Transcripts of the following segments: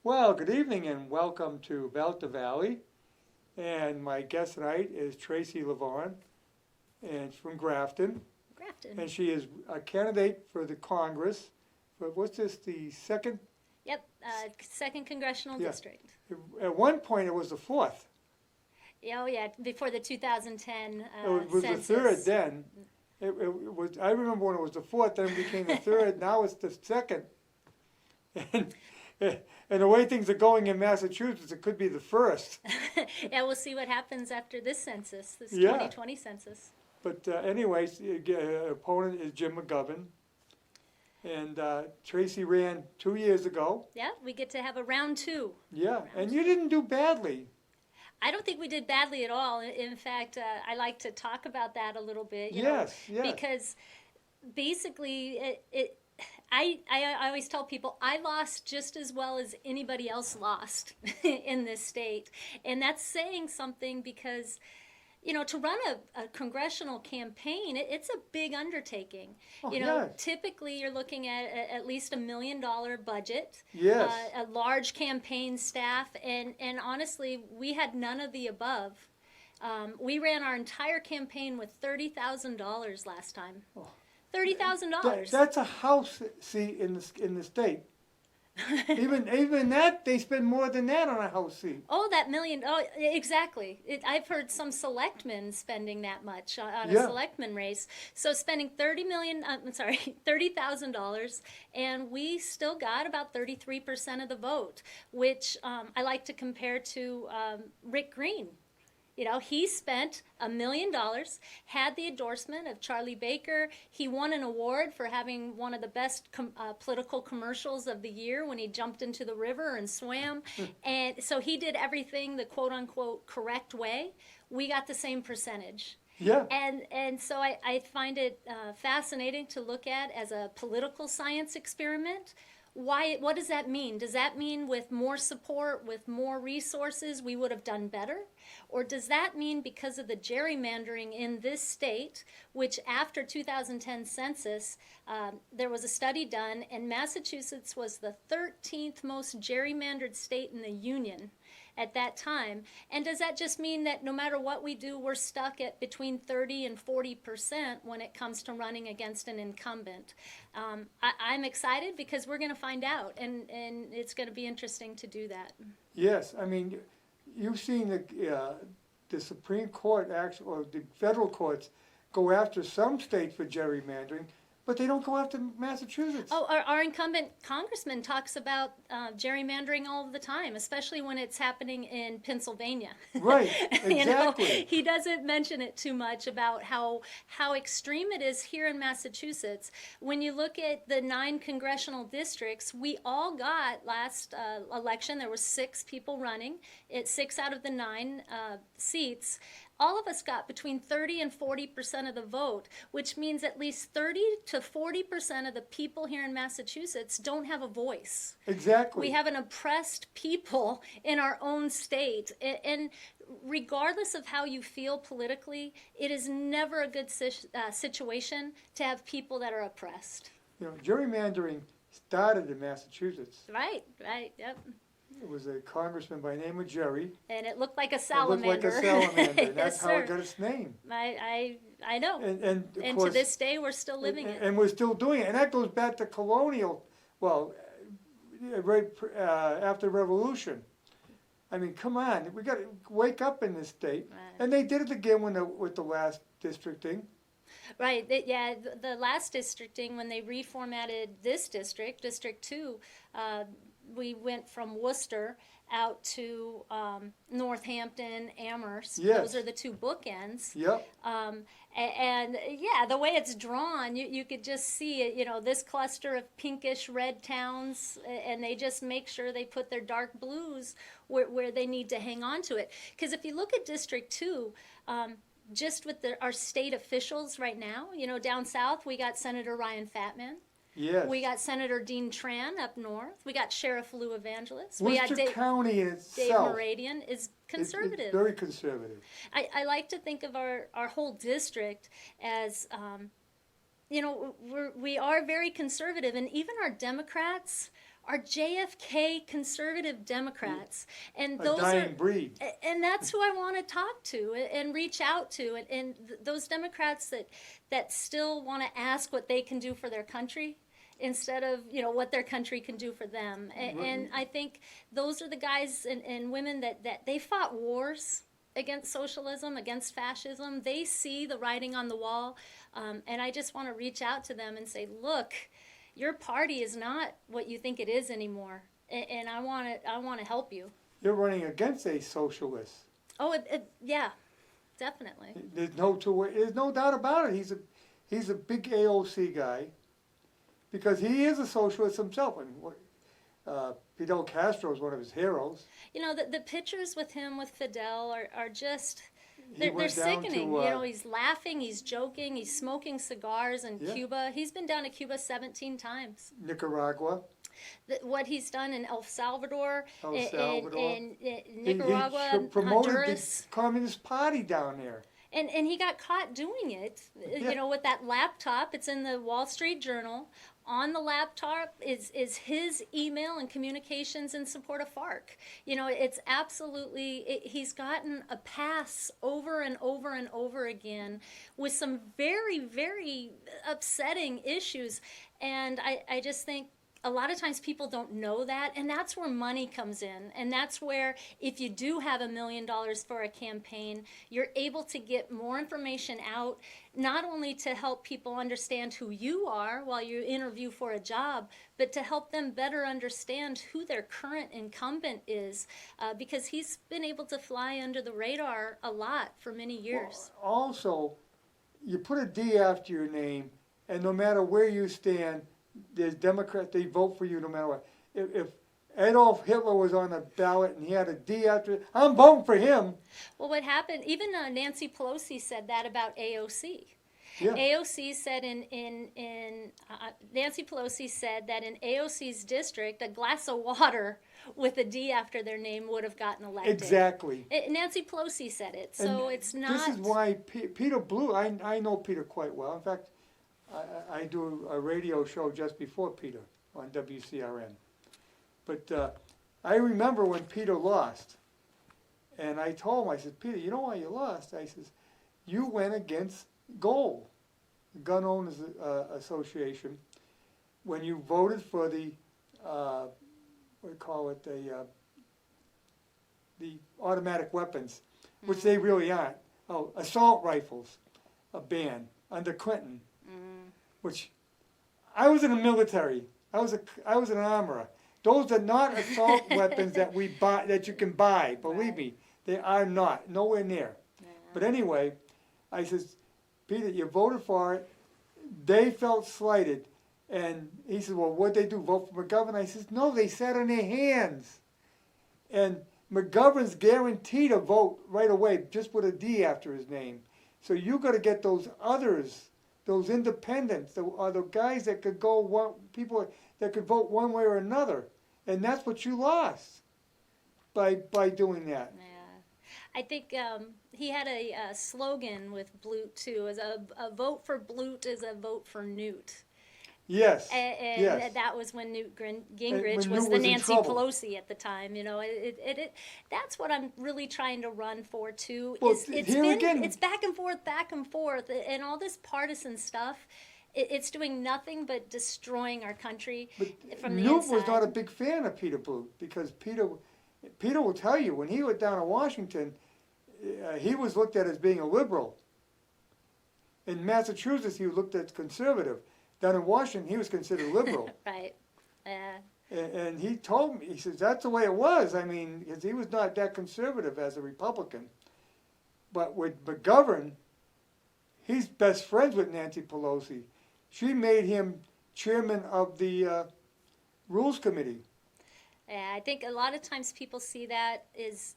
Well, good evening and welcome to About the Valley. And my guest tonight is Tracy Lovvorn, and she's from Grafton. Grafton. And she is a candidate for the Congress. For what's this, the second? Yep, second congressional Yeah. district. At one point, it was the fourth. Oh yeah, before the 2010 It was census. the third then. It was. I remember when it was the fourth, then it became the third. Now it's the second. And the way things are going in Massachusetts, it could be the first. Yeah, we'll see what happens after this census, this Yeah. 2020 census. But anyways, opponent is Jim McGovern. And Tracy ran 2 years ago. Yeah, we get to have a round two. Yeah, and you didn't do badly. I don't think we did badly at all. In fact, I like to talk about that a little bit. Yes, yes. Because basically, I always tell people I lost just as well as anybody else lost in this state. And that's saying something because, to run a congressional campaign, it's a big undertaking. Oh, Know, yeah. typically you're looking at least $1 million budget, Yes. a large campaign staff, and honestly, we had none of the above. We ran our entire campaign with $30,000 last time. Oh. $30,000. That's a house seat in the state. even that, they spend more than that on a house seat. Oh, that million! Oh, exactly. I've heard some selectmen spending that much on a Yeah. selectman race. So spending $30,000, and we still got about 33% of the vote, which I like to compare to Rick Green. He spent $1 million, had the endorsement of Charlie Baker. He won an award for having one of the best political commercials of the year when he jumped into the river and swam. And so he did everything the quote-unquote correct way. We got the same percentage. Yeah. And so I find it fascinating to look at as a political science experiment. What does that mean? Does that mean with more support, with more resources, we would have done better? Or does that mean because of the gerrymandering in this state, which after 2010 census, there was a study done, and Massachusetts was the 13th most gerrymandered state in the union at that time. And does that just mean that no matter what we do, we're stuck at between 30 and 40% when it comes to running against an incumbent? I'm excited because we're going to find out, and it's going to be interesting to do that. Yes, I mean, you've seen the Supreme Court, actually, or the federal courts, go after some states for gerrymandering, but they don't go after Massachusetts. Oh, our incumbent congressman talks about gerrymandering all the time, especially when it's happening in Pennsylvania. Right, exactly. He doesn't mention it too much about how extreme it is here in Massachusetts. When you look at the 9 congressional districts, we all got last election, there were 6 people running. It's 6 out of the 9 seats. All of us got between 30 and 40% of the vote, which means at least 30 to 40% of the people here in Massachusetts don't have a voice. Exactly. We have an oppressed people in our own state. And regardless of how you feel politically, it is never a good situation to have people that are oppressed. Gerrymandering started in Massachusetts. Right, yep. It was a congressman by the name of Jerry. And it looked like a It salamander. looked like a salamander. And that's Yes, how sir. it got its name. I know. And of And course, to this day, we're still living it. and we're still doing it. And that goes back to colonial, right after the Revolution. I mean, come on, we got to wake up in this state. Right. And they did it again with the last districting. Right, the last districting, when they reformatted this district, District 2, we went from Worcester out to Northampton, Amherst. Yes. Those are the 2 bookends. Yep. And yeah, the way it's drawn, you could just see it, this cluster of pinkish red towns, and they just make sure they put their dark blues where they need to hang on to it. Because if you look at District 2, just with our state officials right now, down south, we got Senator Ryan Fatman. Yes. We got Senator Dean Tran up north. We got Sheriff Lou Evangelist. We got Worcester County in Dave itself. Moradian is conservative. It's very conservative. I like to think of our whole district as, we are very conservative, and even our Democrats are JFK conservative Democrats, and A those dying breed. and that's who I want to talk to and reach out to, and those Democrats that still want to ask what they can do for their country instead of what their country can do for them. And I think those are the guys and women that they fought wars against socialism, against fascism. They see the writing on the wall, and I just want to reach out to them and say, look, your party is not what you think it is anymore, and I want to help you. You're running against a socialist. Oh, yeah, definitely. There's no doubt about it. He's a big AOC guy, because he is a socialist himself. And Fidel Castro is one of his heroes. The pictures with him with Fidel are just He they're went down sickening. to, He's laughing, he's joking, he's smoking cigars in Yeah. Cuba. He's been down to Cuba 17 times. Nicaragua. What he's done in El Salvador, in He Nicaragua, and promoted Honduras. the Communist Party down there. And he got caught doing it, Yeah. with that laptop. It's in the Wall Street Journal. On the laptop is his email and communications in support of FARC. It's absolutely, he's gotten a pass over and over and over again with some very, very upsetting issues. And I just think a lot of times people don't know that, and that's where money comes in. And that's where, if you do have $1 million for a campaign, you're able to get more information out, not only to help people understand who you are while you interview for a job, but to help them better understand who their current incumbent is, because he's been able to fly under the radar a lot for many years. Well, also, you put a D after your name, and no matter where you stand, there's Democrats, they vote for you no matter what. If Adolf Hitler was on a ballot and he had a D after it, I'm voting for him. Well, what happened, even Nancy Pelosi said that about AOC. Yeah. AOC said Nancy Pelosi said that in AOC's district, a glass of water with a D after their name would have gotten elected. Exactly. Nancy Pelosi said it, so And it's not. This is why Peter Blue, I know Peter quite well. In fact, I do a radio show just before Peter on WCRN. But I remember when Peter lost, and I told him, I said, Peter, you know why you lost? I says, you went against GOAL, Gun Owners Association, when you voted for the, what do you call it, the automatic weapons, which they really aren't. Oh, assault rifles, a ban under Clinton. Which I was in the military. I was an armorer. Those are not assault weapons that we buy, that you can buy. Believe me, they are not. Nowhere near. Yeah. But anyway, I says, Peter, you voted for it. They felt slighted, and he said, well, what'd they do? Vote for McGovern? I says, no, they sat on their hands, and McGovern's guaranteed a vote right away, just with a D after his name. So you got to get those others. Those independents, are the guys that could people that could vote one way or another, and that's what you lost by doing that. Yeah, I think he had a slogan with Blute too: "As a vote for Blute is a vote for Newt." Yes, And yes. that was when Newt Gingrich When was Newt the was in Nancy trouble. Pelosi at the time. That's what I'm really trying to run for too. Well, It's it's back and forth, and all this partisan stuff. It's doing nothing but destroying our country from the Newt inside. was not a big fan of Peter Blute, because Peter will tell you, when he went down to Washington, he was looked at as being a liberal. In Massachusetts, he was looked at as conservative. Down in Washington, he was considered liberal. Right. And he told me, he says, that's the way it was. I mean, because he was not that conservative as a Republican. But with McGovern, he's best friends with Nancy Pelosi. She made him chairman of the Rules Committee. Yeah, I think a lot of times people see that as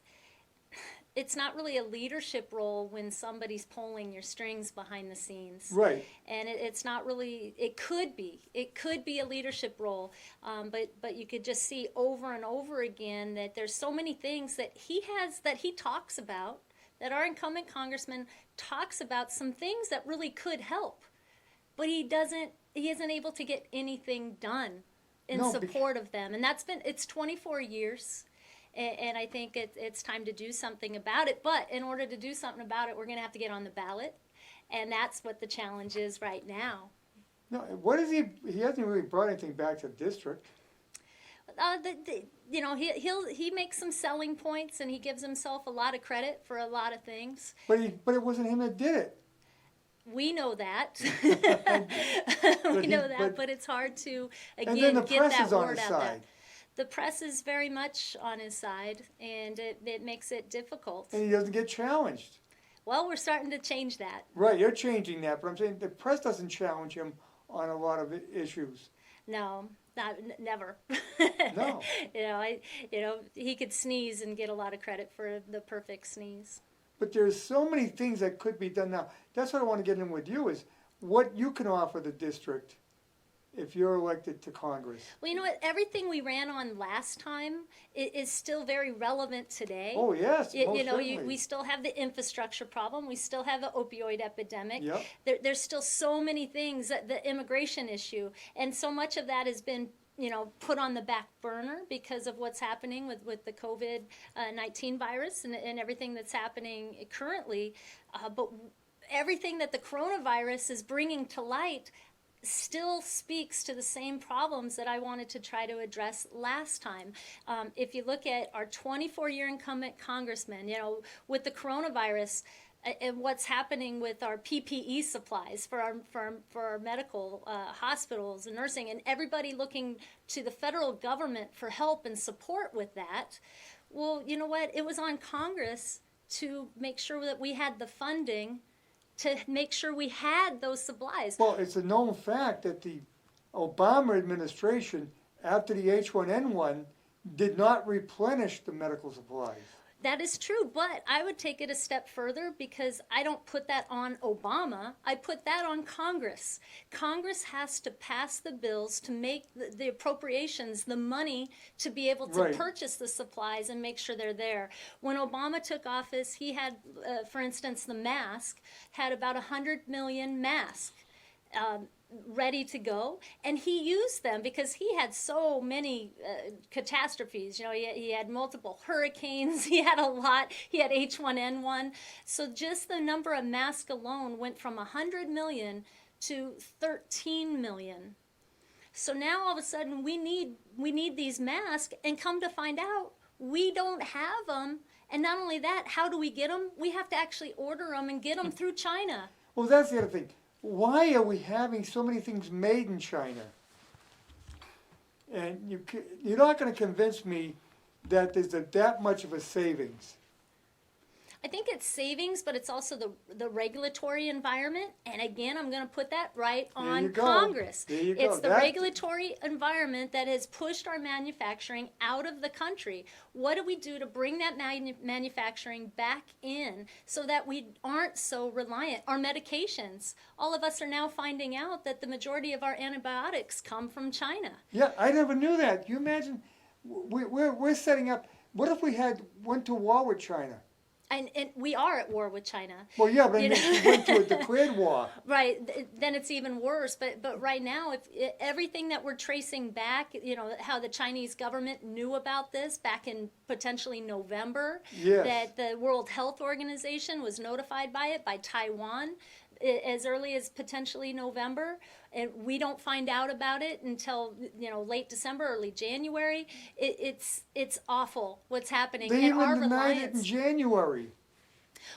it's not really a leadership role when somebody's pulling your strings behind the scenes. Right. And it's not really, it could be a leadership role, but you could just see over and over again that there's so many things that he talks about, that our incumbent congressman talks about, some things that really could help, but he isn't able to get anything done in No, support of them. And it's 24 years. And I think it's time to do something about it. But in order to do something about it, we're going to have to get on the ballot. And that's what the challenge is right now. No, what is he hasn't really brought anything back to the district. He makes some selling points, and he gives himself a lot of credit for a lot of things. But it wasn't him that did it. We know that. But it's hard to, And then again, the get press that is on word his out side. there. The press is very much on his side, and it makes it difficult. And he doesn't get challenged. Well, we're starting to change that. Right, you're changing that, but I'm saying the press doesn't challenge him on a lot of issues. No, never. No. He could sneeze and get a lot of credit for the perfect sneeze. But there's so many things that could be done now. That's what I want to get in with you is what you can offer the district if you're elected to Congress. Well, you know what? Everything we ran on last time is still very relevant today. Oh, yes, most We certainly. still have the infrastructure problem. We still have the opioid epidemic. Yep. There's still so many things, the immigration issue, and so much of that has been put on the back burner because of what's happening with the COVID-19 virus and everything that's happening currently. But everything that the coronavirus is bringing to light still speaks to the same problems that I wanted to try to address last time. If you look at our 24-year incumbent congressman, with the coronavirus and what's happening with our PPE supplies for our medical hospitals and nursing, and everybody looking to the federal government for help and support with that, well, you know what? It was on Congress to make sure that we had the funding to make sure we had those supplies. Well, it's a known fact that the Obama administration, after the H1N1, did not replenish the medical supplies. That is true, but I would take it a step further because I don't put that on Obama. I put that on Congress. Congress has to pass the bills to make the appropriations, the money to be able to Right. purchase the supplies and make sure they're there. When Obama took office, he had, for instance, the mask, had about 100 million masks. Ready to go, and he used them because he had so many catastrophes. He had multiple hurricanes. He had a lot. He had H1N1. So just the number of masks alone went from 100 million to 13 million. So now all of a sudden we need these masks, and come to find out we don't have them. And not only that, how do we get them? We have to actually order them and get them through China. Well, that's the other thing. Why are we having so many things made in China? And you're not going to convince me that there's that much of a savings. I think it's savings, but it's also the regulatory environment. And again, I'm going to put that right There you on go. Congress. There you go. It's the That's- regulatory environment that has pushed our manufacturing out of the country. What do we do to bring that manufacturing back in so that we aren't so reliant? Our medications, all of us are now finding out that the majority of our antibiotics come from China. Yeah, I never knew that. Can you imagine? We're setting up. What if we went to war with China? And we are at war with China. Well, yeah, but You know? if we went to a declared war. Right, then it's even worse. But right now, if everything that we're tracing back, how the Chinese government knew about this back in potentially November, Yes. that the World Health Organization was notified by it, by Taiwan, as early as potentially November, and we don't find out about it until late December, early January. It's awful what's happening, They and our even denied it in reliance. January.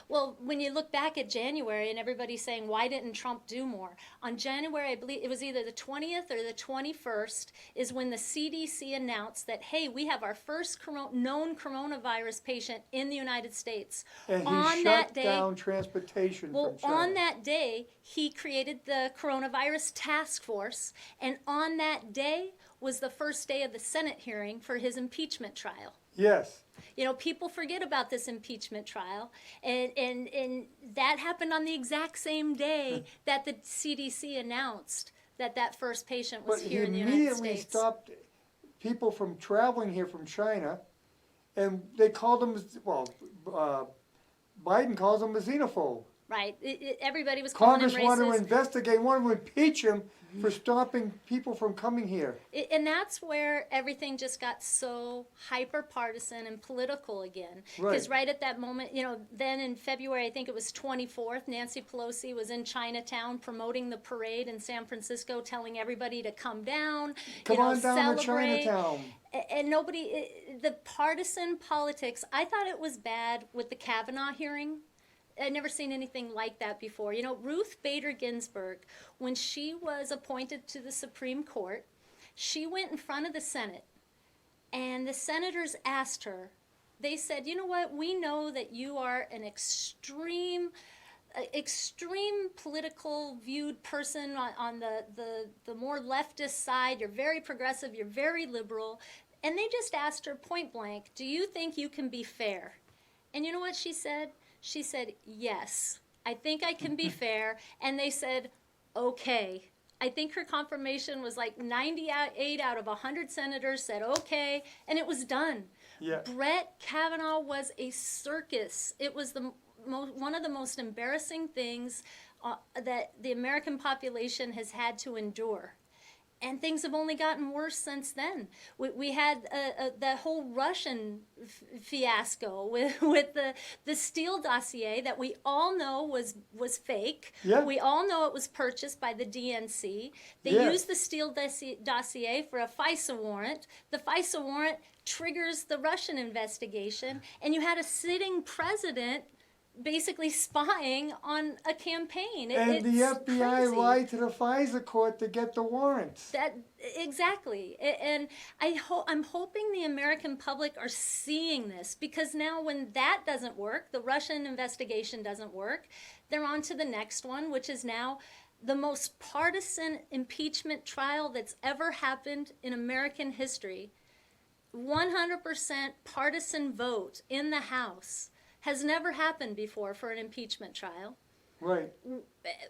Well, when you look back at January and everybody's saying, why didn't Trump do more? On January, I believe it was either the 20th or the 21st, is when the CDC announced that, hey, we have our first known coronavirus patient in the United States. And he On shut that day, down transportation well, from China. on that day, he created the coronavirus task force, and on that day was the first day of the Senate hearing for his impeachment trial. Yes. People forget about this impeachment trial, and that happened on the exact same day that the CDC announced that first patient was But here he in the United immediately States. stopped people from traveling here from China, and they called them, Biden calls them a xenophobe. Right, everybody was calling him Congress wanted to racist. investigate, wanted to impeach him for stopping people from coming here. And that's where everything just got so hyper partisan and political again. Because right at that moment, then in February, I think it was 24th, Nancy Pelosi was in Chinatown promoting the parade in San Francisco, telling everybody to come down, Come on down celebrate. to Chinatown. And the partisan politics, I thought it was bad with the Kavanaugh hearing. I'd never seen anything like that before. Ruth Bader Ginsburg, when she was appointed to the Supreme Court, she went in front of the Senate, and the senators asked her, they said, you know what, we know that you are an extreme political viewed person on the more leftist side. You're very progressive, you're very liberal. And they just asked her point blank, do you think you can be fair? And you know what she said? She said, yes, I think I can be fair. And they said, okay. I think her confirmation was like 98 out of 100 senators said okay, and it was done. Yeah. Brett Kavanaugh was a circus. It was one of the most embarrassing things that the American population has had to endure. And things have only gotten worse since then. We had the whole Russian fiasco with the Steele dossier that we all know was fake. Yeah. We all know it was purchased by the DNC. They used the Steele dossier for a FISA warrant. The FISA warrant triggers the Russian investigation. And you had a sitting president basically spying on a campaign. And the FBI crazy. lied to the FISA court to get the warrants. Exactly. And I'm hoping the American public are seeing this, because now when that doesn't work, the Russian investigation doesn't work, they're on to the next one, which is now the most partisan impeachment trial that's ever happened in American history. 100% partisan vote in the House. Has never happened before for an impeachment trial. Right.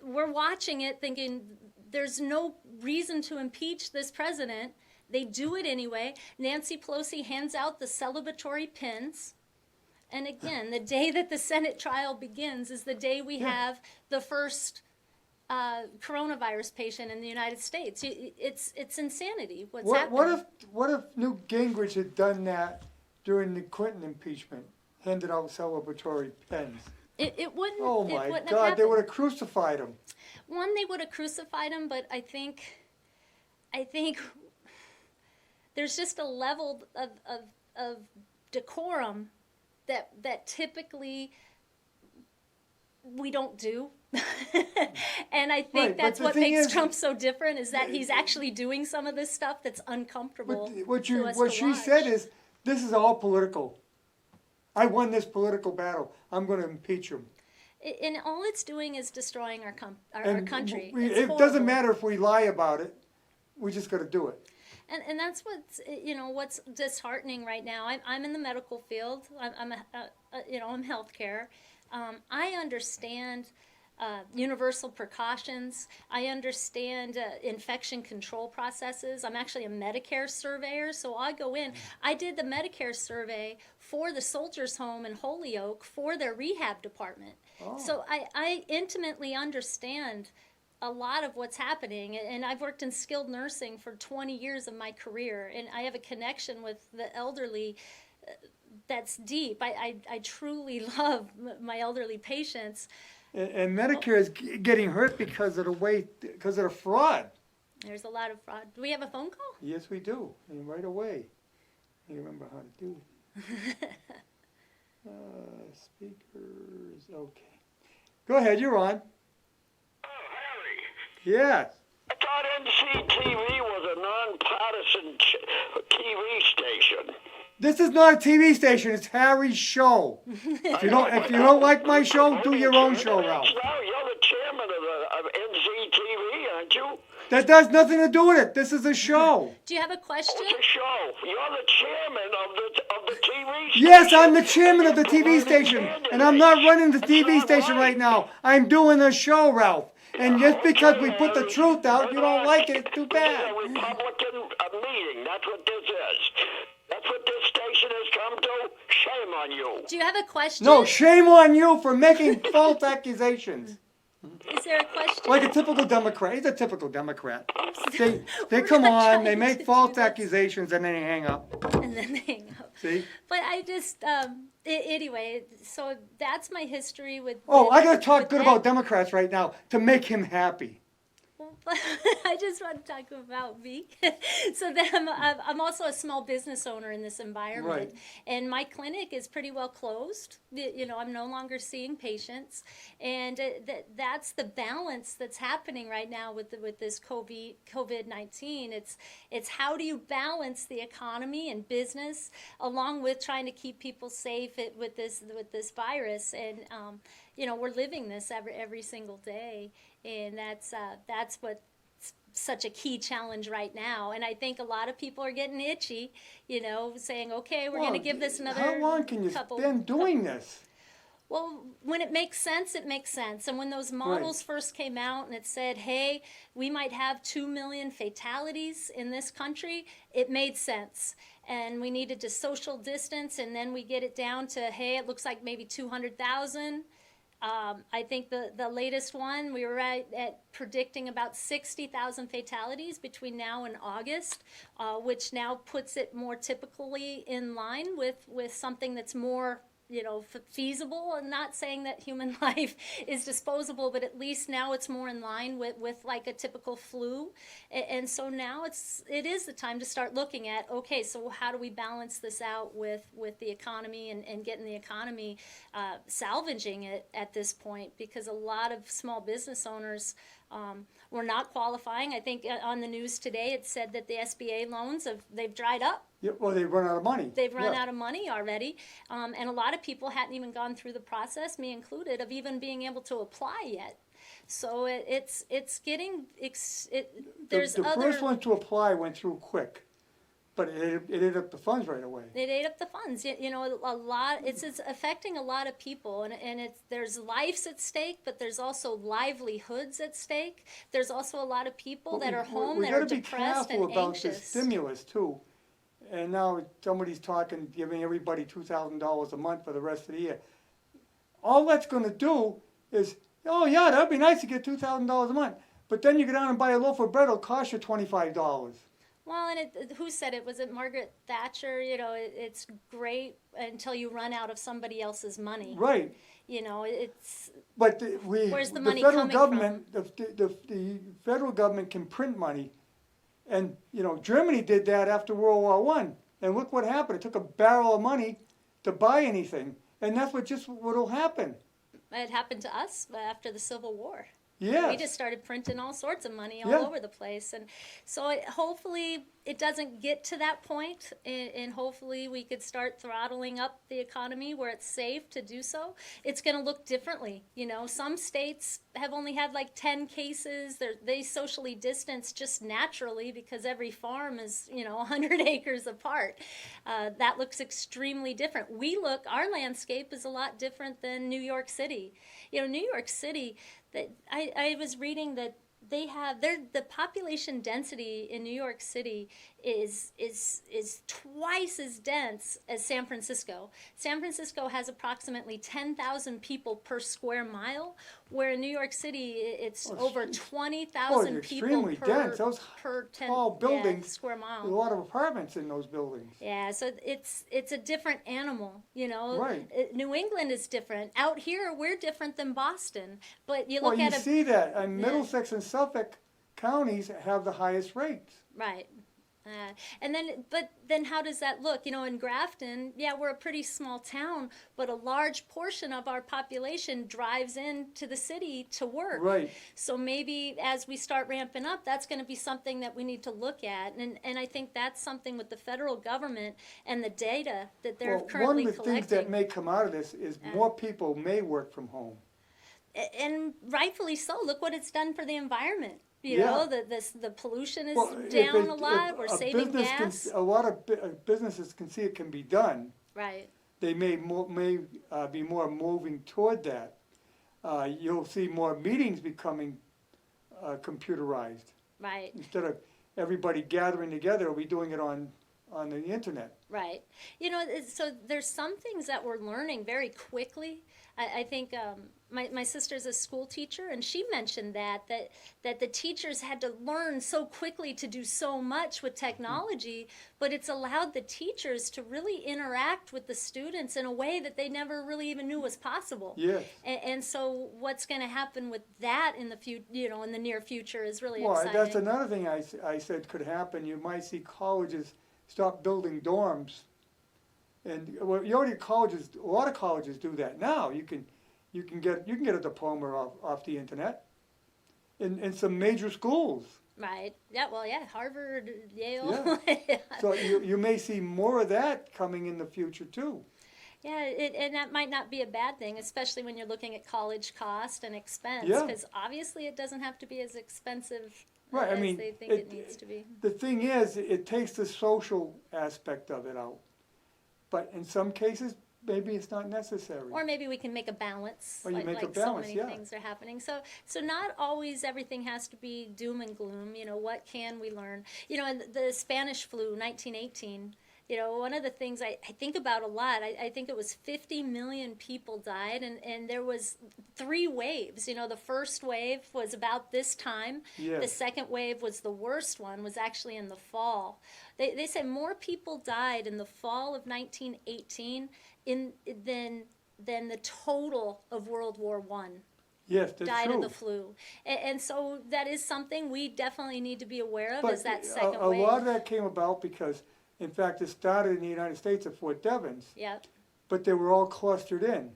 We're watching it thinking there's no reason to impeach this president. They do it anyway. Nancy Pelosi hands out the celebratory pins. And again, the day that the Senate trial begins is the day we have the first coronavirus patient in the United States. It's insanity what's happening. What if Newt Gingrich had done that during the Clinton impeachment? Handed out celebratory pens. It wouldn't. Oh my God! They would have crucified him. One, they would have crucified him, but I think there's just a level of decorum that typically we don't do. And I think that's what makes Trump so different, is that he's actually doing some of this stuff that's uncomfortable. What she said is, this is all political. I won this political battle. I'm going to impeach him. And all it's doing is destroying our country. It doesn't matter if we lie about it. We just got to do it. And that's what's disheartening right now. I'm in the medical field. I'm healthcare. I understand universal precautions. I understand infection control processes. I'm actually a Medicare surveyor, so I go in. I did the Medicare survey for the Soldiers Home in Holyoke for their rehab department. Oh. So I intimately understand a lot of what's happening, and I've worked in skilled nursing for 20 years of my career, and I have a connection with the elderly that's deep. I truly love my elderly patients. And Medicare is getting hurt because of the fraud. There's a lot of fraud. Do we have a phone call? Yes, we do. And right away. You remember how to do it. Speakers. Okay. Go ahead. You're on. Oh, Harry. Yes. I thought NCTV was a nonpartisan TV station. This is not a TV station. It's Harry's show. If you don't like my show, do your own show, Ralph. Now you're the chairman of NCTV, aren't you? That does nothing to do with it. This is a show. Do you have a question? It's a show. You're the chairman of the TV station. Yes, I'm the chairman of the TV station, and I'm not running the TV station right now. I'm doing a show, Ralph. And just because we put the truth out, you don't like it, it's too bad. It's a Republican meeting. That's what this is. That's what this station has come to. Shame on you. Do you have a question? No, shame on you for making false accusations. Is there a question? Like a typical Democrat. He's a typical Democrat. They We're come not on, they trying make to false do this. accusations, and then they hang up. And then they hang up. See? But I just, anyway, so that's my history with. Oh, I with- gotta talk with good that. about Democrats right now to make him happy. But I just want to talk about me. So then I'm also a small business owner in this environment, Right. and my clinic is pretty well closed. You know, I'm no longer seeing patients, and that's the balance that's happening right now with this COVID-19. It's how do you balance the economy and business along with trying to keep people safe with this virus, and you know, we're living this every single day. And that's what's such a key challenge right now. And I think a lot of people are getting itchy, you know, saying, okay, we're going to give this another How long can you couple. spend doing this? Well, when it makes sense, it makes sense. And when those models first came out and it said, hey, we might have 2 million fatalities in this country, it made sense. And we needed to social distance, and then we get it down to, hey, it looks like maybe 200,000. I think the latest one, we were right at predicting about 60,000 fatalities between now and August, which now puts it more typically in line with something that's more, you know, feasible. I'm not saying that human life is disposable, but at least now it's more in line with like a typical flu. And so now it is the time to start looking at, okay, so how do we balance this out with the economy and getting the economy, salvaging it at this point, because a lot of small business owners were not qualifying. I think on the news today it said that the SBA loans they've dried up. Yeah, well, they run out of money. They've run out of money already, and a lot of people hadn't even gone through the process, me included, of even being able to apply yet. So it's getting there's the other. first one to apply went through quick, but it ate up the funds right away. It ate up the funds. You know, a lot. It's affecting a lot of people, and there's lives at stake, but there's also livelihoods at stake. There's also a lot of people that are home that are depressed and We gotta be careful about anxious. this stimulus too. And now somebody's talking, giving everybody $2,000 a month for the rest of the year. All that's gonna do is, oh yeah, that'd be nice to get $2,000 a month. But then you go down and buy a loaf of bread, it'll cost you $25. Well, and who said it? Was it Margaret Thatcher? You know, it's great until you run out of somebody else's money. Right. You know, it's. But Where's the money federal coming government, the federal government can print money. And, you know, Germany did that after World War I. And look what happened. It took a barrel of money to buy anything. And that's what'll happen. It happened to us after the Civil War. Yes. We just started printing all sorts of money all Yeah. over the place. And so hopefully it doesn't get to that point, and hopefully we could start throttling up the economy where it's safe to do so. It's going to look differently. You know, some states have only had like 10 cases. They socially distance just naturally because every farm is, you know, 100 acres apart. That looks extremely different. Our landscape is a lot different than New York City. You know, New York City, I was reading that they have the population density in New York City is twice as dense as San Francisco. San Francisco has approximately 10,000 people per square mile, where in New York City it's over 20,000 people extremely dense. Those per 10 tall buildings, square There's mile. a lot of apartments in those buildings. Yeah, so it's a different animal, you know. Right. New England is different. Out here, we're different than Boston. But you Well, look you at a see that. And Middlesex and Suffolk counties have the highest rates. right. But then how does that look? You know, in Grafton, yeah, we're a pretty small town, but a large portion of our population drives into the city to work. Right. So maybe as we start ramping up, that's going to be something that we need to look at. And I think that's something with the federal government and the data that they're Well, one currently of the things collecting. that may come out of this is more people may work from home. And rightfully so. Look what it's done for the environment. You Yeah. know, the pollution is Well, if down it- a lot. if We're a saving business gas. a lot of businesses can see it can be done. Right. They may be more moving toward that. You'll see more meetings becoming computerized. Right. Instead of everybody gathering together, we'll be doing it on the internet. Right. You know, so there's some things that we're learning very quickly. I think my sister's a school teacher, and she mentioned that the teachers had to learn so quickly to do so much with technology, but it's allowed the teachers to really interact with the students in a way that they never really even knew was possible. Yes. And so what's going to happen with that in the in the near future is really Well, exciting. that's another thing I said could happen. You might see colleges stop building dorms. And well, you already colleges, a lot of colleges do that now. You can get a diploma off the internet in some major schools. Right. Yeah. Well, yeah. Harvard, Yale. Yeah. So you may see more of that coming in the future too. Yeah, and that might not be a bad thing, especially when you're looking at college cost and expense, Yeah. because obviously it doesn't have to be as expensive Right. I as mean, they think it needs to be. the thing is, it takes the social aspect of it out. But in some cases, maybe it's not necessary. Or maybe we can make a balance, Or you make a like balance, so many yeah. things are happening. So not always everything has to be doom and gloom. You know, what can we learn? You know, in the Spanish flu, 1918. You know, one of the things I think about a lot, I think it was 50 million people died, and there was 3 waves. You know, the first wave was about this time. Yes. The second wave was the worst one, was actually in the fall. They say more people died in the fall of 1918 than the total of World War I Yes, that's died true. of the flu. And so that is something we definitely need to be aware of, But is that second a wave. lot of that came about because, in fact, it started in the United States at Fort Devens, Yep. but they were all clustered in.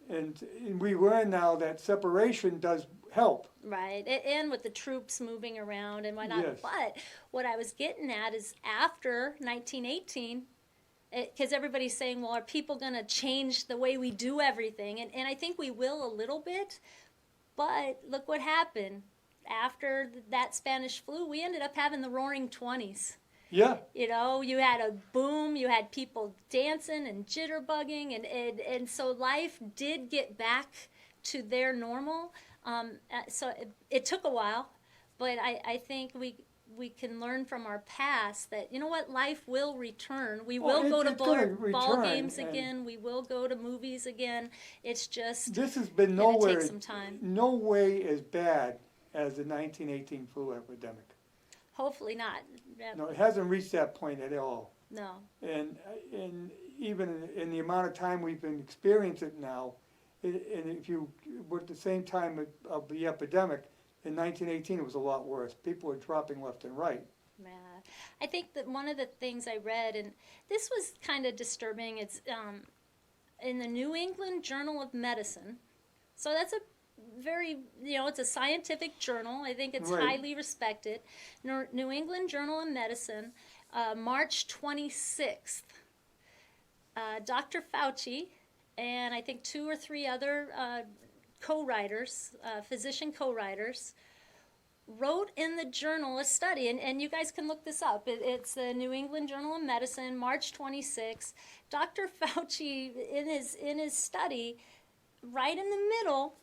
And we learn now that separation does help. Right, and with the troops moving around and whatnot. Yes. But what I was getting at is after 1918, because everybody's saying, well, are people going to change the way we do everything? And I think we will a little bit, but look what happened. After that Spanish flu, we ended up having the Roaring 20s. Yeah, You know, you had a boom, you had people dancing and jitterbugging, and so life did get back to their normal. So it took a while, but I think we can learn from our past that, you know what, life will return. We Well, will go to it's gonna ball return, games and again. We will go to movies again. It's just this has been gonna nowhere, take some time. no way as bad as the 1918 flu epidemic. Hopefully not. No, it hasn't reached that point at all. No. And even in the amount of time we've been experiencing it now, and if you were at the same time of the epidemic, in 1918 it was a lot worse. People were dropping left and right. Yeah. I think that one of the things I read, and this was kind of disturbing, it's in the New England Journal of Medicine. So that's a very, it's a scientific journal. I think it's Right. highly respected. New England Journal of Medicine, March 26th. Dr. Fauci and I think 2 or 3 other co-writers, physician co-writers, wrote in the journal a study, and you guys can look this up. It's the New England Journal of Medicine, March 26th. Dr. Fauci, in his study, right in the middle,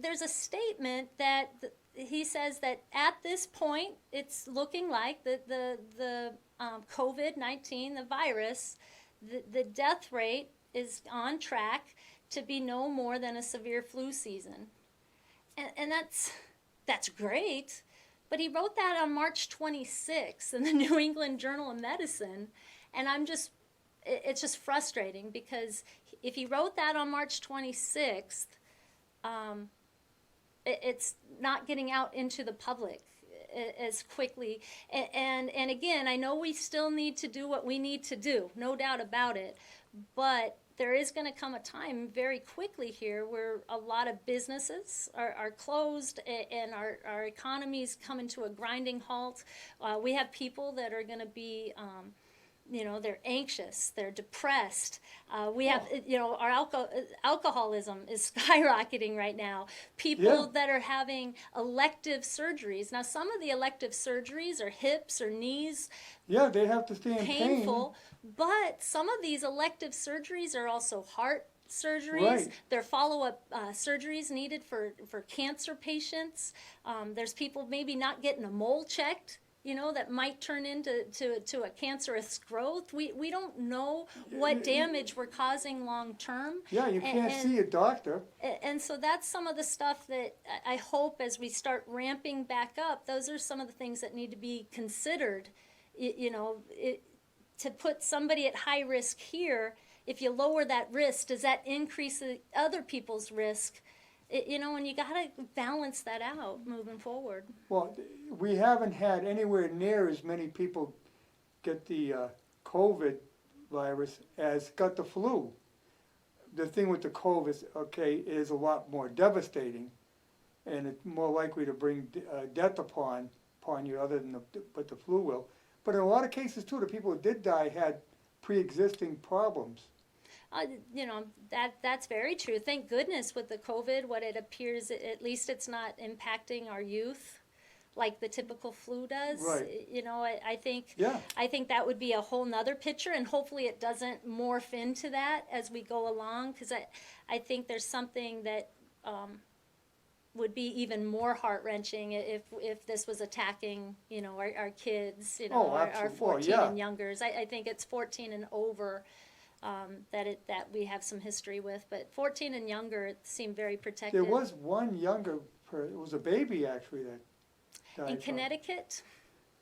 there's a statement that he says that at this point, it's looking like the COVID-19, the virus, the death rate is on track to be no more than a severe flu season. And that's great, but he wrote that on March 26th in the New England Journal of Medicine, and it's just frustrating because if he wrote that on March 26th, it's not getting out into the public as quickly. And again, I know we still need to do what we need to do, no doubt about it, but there is going to come a time very quickly here where a lot of businesses are closed and our economy's coming to a grinding halt. We have people that are going to be, they're anxious, they're depressed. We have, our alcoholism is skyrocketing right now. People that are having elective surgeries. Now, some of the elective surgeries are hips or knees. Yeah, they have to stay in Painful, but some of these elective surgeries are also heart surgeries. Right. There are follow-up surgeries needed for cancer patients. There's people maybe not getting a mole checked that might turn into to a cancerous growth. We don't know what damage we're causing long term. Yeah, you can't see a doctor. And so that's some of the stuff that I hope as we start ramping back up, those are some of the things that need to be considered. To put somebody at high risk here, if you lower that risk, does that increase other people's risk? And you got to balance that out moving forward. Well, we haven't had anywhere near as many people get the COVID virus as got the flu. The thing with the COVID, is a lot more devastating, and it's more likely to bring death upon you, other than but the flu will. But in a lot of cases too, the people who did die had pre-existing problems. That's very true. Thank goodness with the COVID, what it appears, at least it's not impacting our youth like the typical flu does. Right. I think that would be a whole nother picture, and hopefully it doesn't morph into that as we go along, because I think there's something that would be even more heart-wrenching if this was attacking, our kids, our 14 and youngers. I think it's 14 and over that we have some history with, but 14 and younger, it seemed very protected. There was one younger, it was a baby actually that died. In Connecticut?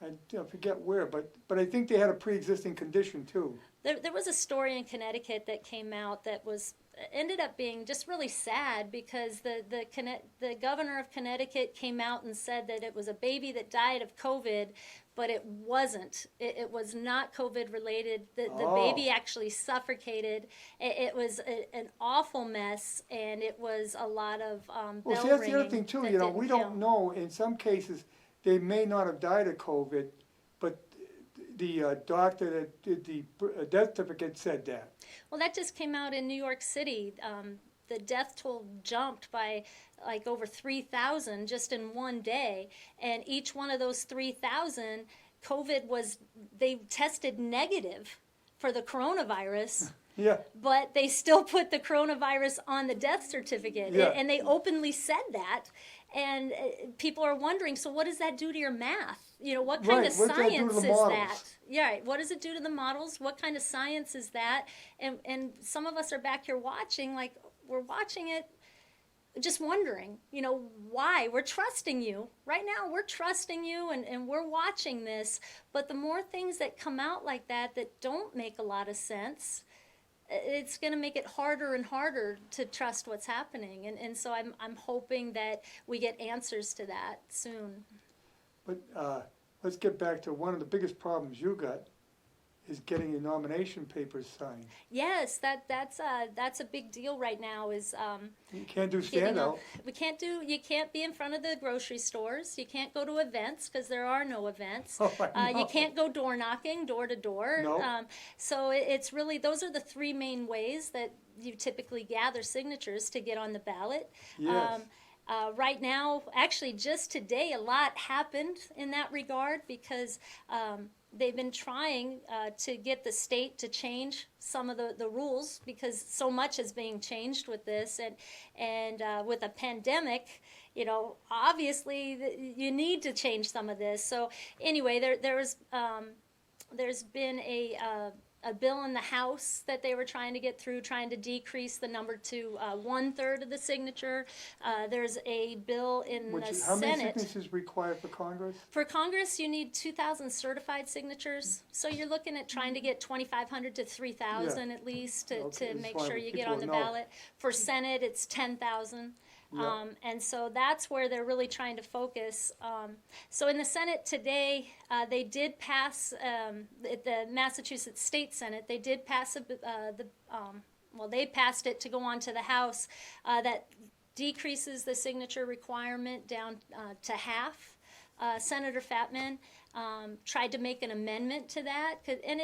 I forget where, but I think they had a pre-existing condition too. There was a story in Connecticut that came out that ended up being just really sad, because the governor of Connecticut came out and said that it was a baby that died of COVID, but it wasn't. It was not COVID related. The baby actually suffocated. It was an awful mess, and it was a lot of Well, see, that's the other thing too. We don't know. In some cases, they may not have died of COVID, but the doctor that did the death certificate said that. Well, that just came out in New York City. The death toll jumped by like over 3,000 just in one day, and each one of those 3,000, they tested negative for the coronavirus. Yeah. But they still put the coronavirus on the death certificate, and they openly said that. And people are wondering, so what does that do to your math? What kind of science is that? Yeah, right. What does it do to the models? What kind of science is that? And some of us are back here watching, like we're watching it, just wondering, why? We're trusting you. Right now, we're trusting you, and we're watching this. But the more things that come out like that don't make a lot of sense, it's going to make it harder and harder to trust what's happening. And so I'm hoping that we get answers to that soon. But let's get back to one of the biggest problems you got is getting your nomination papers signed. Yes, that's a big deal right now. You can't do standout. You can't be in front of the grocery stores. You can't go to events because there are no events. Oh, I know. You can't go door knocking, door to door. No. So it's really, those are the three main ways that you typically gather signatures to get on the ballot. Yes. Right now, actually just today, a lot happened in that regard, because they've been trying to get the state to change some of the rules, because so much is being changed with this, and with a pandemic, obviously you need to change some of this. So anyway, there's been a bill in the House that they were trying to get through, trying to decrease the number to 1/3 of the signature. There's a bill in the Senate. How many signatures required for Congress? For Congress, you need 2,000 certified signatures. So you're looking at trying to get 2,500 to 3,000 at least to make sure you get on the ballot. For Senate, it's 10,000. And so that's where they're really trying to focus. So in the Senate today, they did pass, the Massachusetts State Senate, they did pass they passed it to go on to the House that decreases the signature requirement down to half. Senator Fatman tried to make an amendment to that, and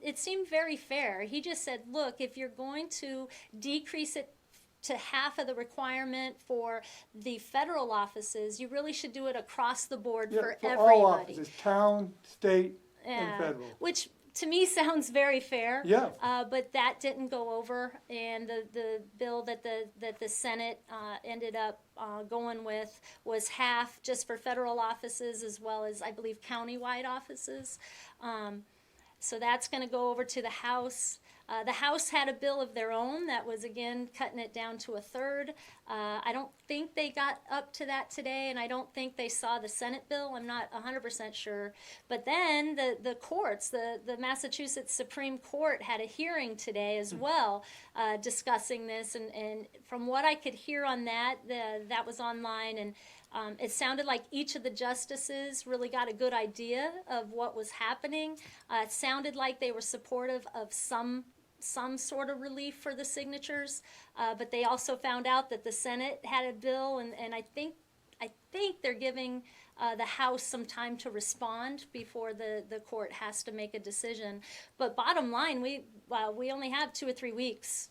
it seemed very fair. He just said, look, if you're going to decrease it to half of the requirement for the federal offices, you really should do it across the board for everybody. All offices, town, state, and federal. Which to me sounds very fair. Yeah. But that didn't go over, and the bill that the Senate ended up going with was half just for federal offices as well as, I believe, county-wide offices. So that's going to go over to the House. The House had a bill of their own that was, again, cutting it down to a third. I don't think they got up to that today, and I don't think they saw the Senate bill. I'm not 100% sure. But then the courts, the Massachusetts Supreme Court had a hearing today as well, discussing this. And from what I could hear on that, that was online, and it sounded like each of the justices really got a good idea of what was happening. It sounded like they were supportive of some sort of relief for the signatures, but they also found out that the Senate had a bill, and I think they're giving the House some time to respond before the court has to make a decision. But bottom line, we only have 2 or 3 weeks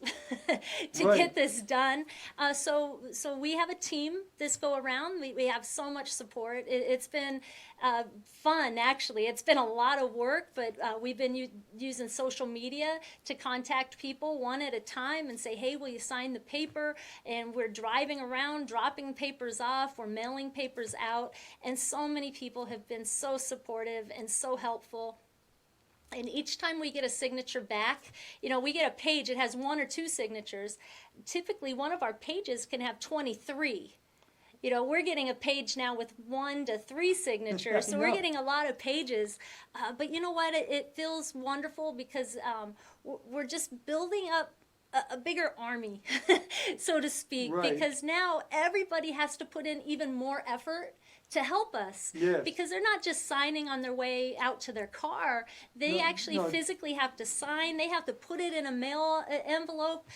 to Right. get this done. So we have a team this go around. We have so much support. It's been fun, actually. It's been a lot of work, but we've been using social media to contact people one at a time and say, hey, will you sign the paper? And we're driving around, dropping papers off. We're mailing papers out. And so many people have been so supportive and so helpful. And each time we get a signature back, we get a page, it has 1 or 2 signatures. Typically, one of our pages can have 23. We're getting a page now with 1 to 3 signatures, so we're getting a lot of pages. But you know what? It feels wonderful because we're just building up a bigger army, so to speak, Right. because now everybody has to put in even more effort to help us. Yes. Because they're not just signing on their way out to their car. They actually physically have to sign. They have to put it in a mail envelope.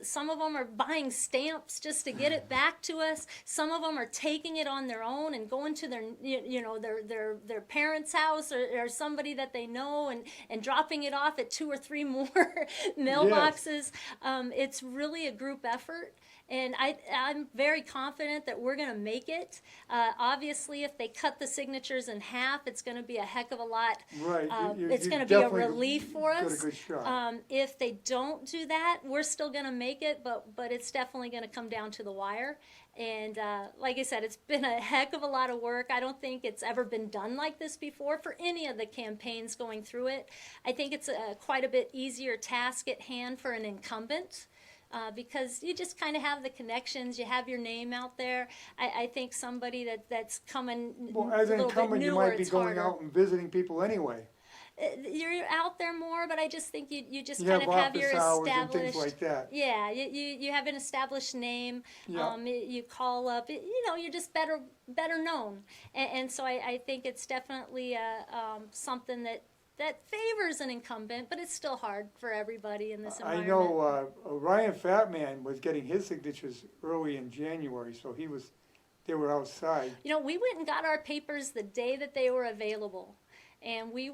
Some of them are buying stamps just to get it back to us. Some of them are taking it on their own and going to their parents' house or somebody that they know and dropping it off at 2 or 3 more mailboxes. It's really a group effort. And I'm very confident that we're going to make it. Obviously, if they cut the signatures in half, it's going to be a heck of a lot. Right. It's going to be a relief for us. Got a good shot. If they don't do that, we're still going to make it, but it's definitely going to come down to the wire. And like I said, it's been a heck of a lot of work. I don't think it's ever been done like this before for any of the campaigns going through it. I think it's quite a bit easier task at hand for an incumbent. Because you just kind of have the connections, you have your name out there. I think somebody that's coming Well, as a an little bit incumbent, you newer, might be it's going harder. out and visiting people anyway. You're out there more, but I just think you just You kind have of have your office hours and established. things like that. Yeah, you have an established name. Yeah. You call up. You're just better known, and so I think it's definitely something that favors an incumbent, but it's still hard for everybody in this I environment. know Ryan Fatman was getting his signatures early in January, so they were outside. We went and got our papers the day that they were available. And we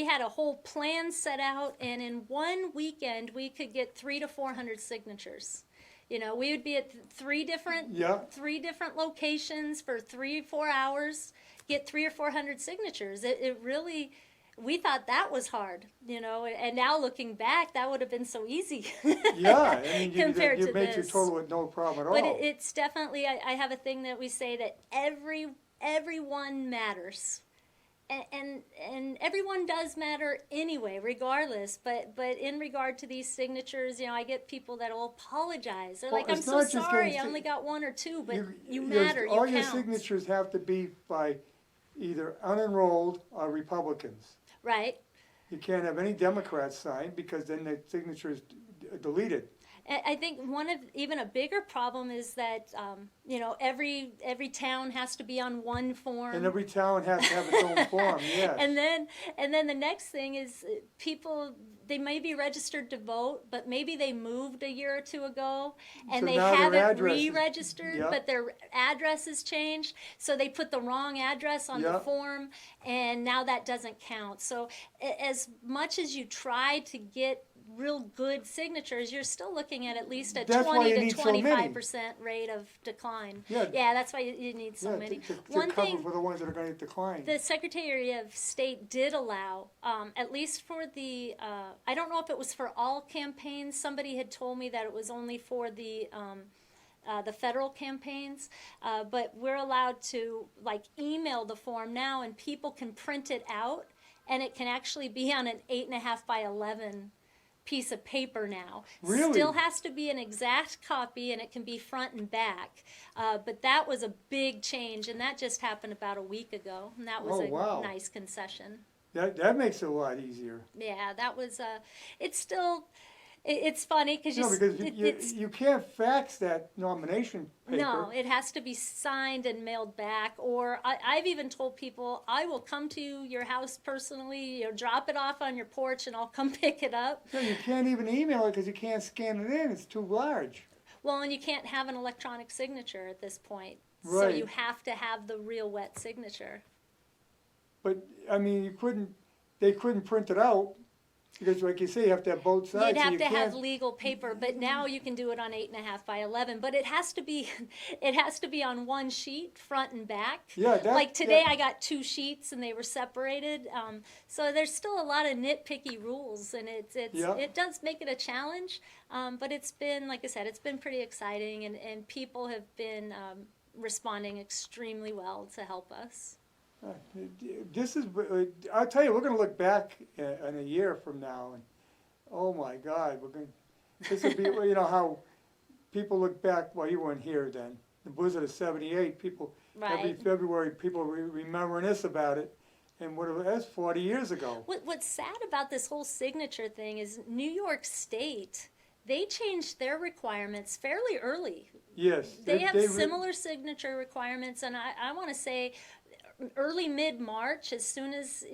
had a whole plan set out, and in one weekend we could get 300 to 400 signatures. We would be at 3 different locations for 3 or 4 hours, get 300 or 400 signatures. It really, we thought that was hard, and now looking back, that would have been so easy. Yeah, I mean, compared you to made your this. total with no problem at But all. it's definitely, I have a thing that we say that everyone matters. And everyone does matter anyway, regardless. But in regard to these signatures, I get people that will apologize. They're Well, like, I'm it's so not just sorry, getting I only got 1 or 2, but you Your- matter, all you your count. signatures have to be by either unenrolled or Republicans. Right. You can't have any Democrats sign because then the signature is deleted. I think even a bigger problem is that every town has to be on one form. And every town has to have its own form, yes. And then the next thing is people, they may be registered to vote, but maybe they moved a year or 2 ago and So they now their haven't address is- re-registered, Yep. but their address has changed. So they put the wrong address on the Yep. form, and now that doesn't count. So as much as you try to get real good signatures, you're still looking at least a That's why 20 you to need so many. 25% rate of decline. Yeah. That's why you need so Yeah, many. to One cover thing, for the ones that are going to decline. the Secretary of State did allow, at least for the, I don't know if it was for all campaigns. Somebody had told me that it was only for the federal campaigns, but we're allowed to like email the form now, and people can print it out, and it can actually be on an 8.5 by 11 piece of paper now. Really? Still has to be an exact copy, and it can be front and back. But that was a big change, and that just happened about a week ago, and that was Oh, wow. a nice concession. That makes it a lot easier. Yeah, that was. It's still. It's funny because Because you can't fax that nomination paper. no, it has to be signed and mailed back. Or I've even told people I will come to your house personally, drop it off on your porch, and I'll come pick it up. No, you can't even email it because you can't scan it in. It's too large. Well, and you can't have an electronic signature at this point, so Right. you have to have the real wet signature. But, I mean, they couldn't print it out because, like you say, you have to have both sides. You'd so have you to have can't- legal paper, but now you can do it on 8.5 by 11. But it has to be, on one sheet, front and back. Yeah, Like today, yeah. I got 2 sheets and they were separated. So there's still a lot of nitpicky rules, and Yeah. it does make it a challenge. But it's been, like I said, it's been pretty exciting, and people have been responding extremely well to help us. This is, I'll tell you, we're gonna look back in a year from now, and, oh my God, this will be, how people look back, well, you weren't here then, the blizzard of '78, every Right. February, people reminisce about it, and that's 40 years ago. What's sad about this whole signature thing is New York State, they changed their requirements fairly early. Yes. They have similar signature requirements, and I want to say early mid-March, as soon as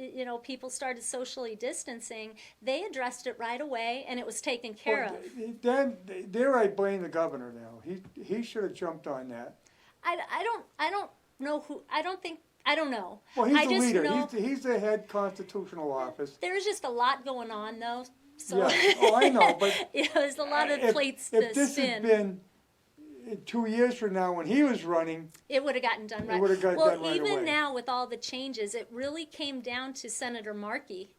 people started socially distancing, they addressed it right away, and it was taken care of. Then, there I blame the governor now. He should have jumped on that. I don't know who. I don't know. Well, he's I the just leader. know He's the head constitutional office. there's just a lot going on, though. So Yeah. Oh, I know, but there's a lot of plates if to this spin. had been 2 years from now when he was running, It would have gotten done right. would have got done right even away. now with all the changes, it really came down to Senator Markey.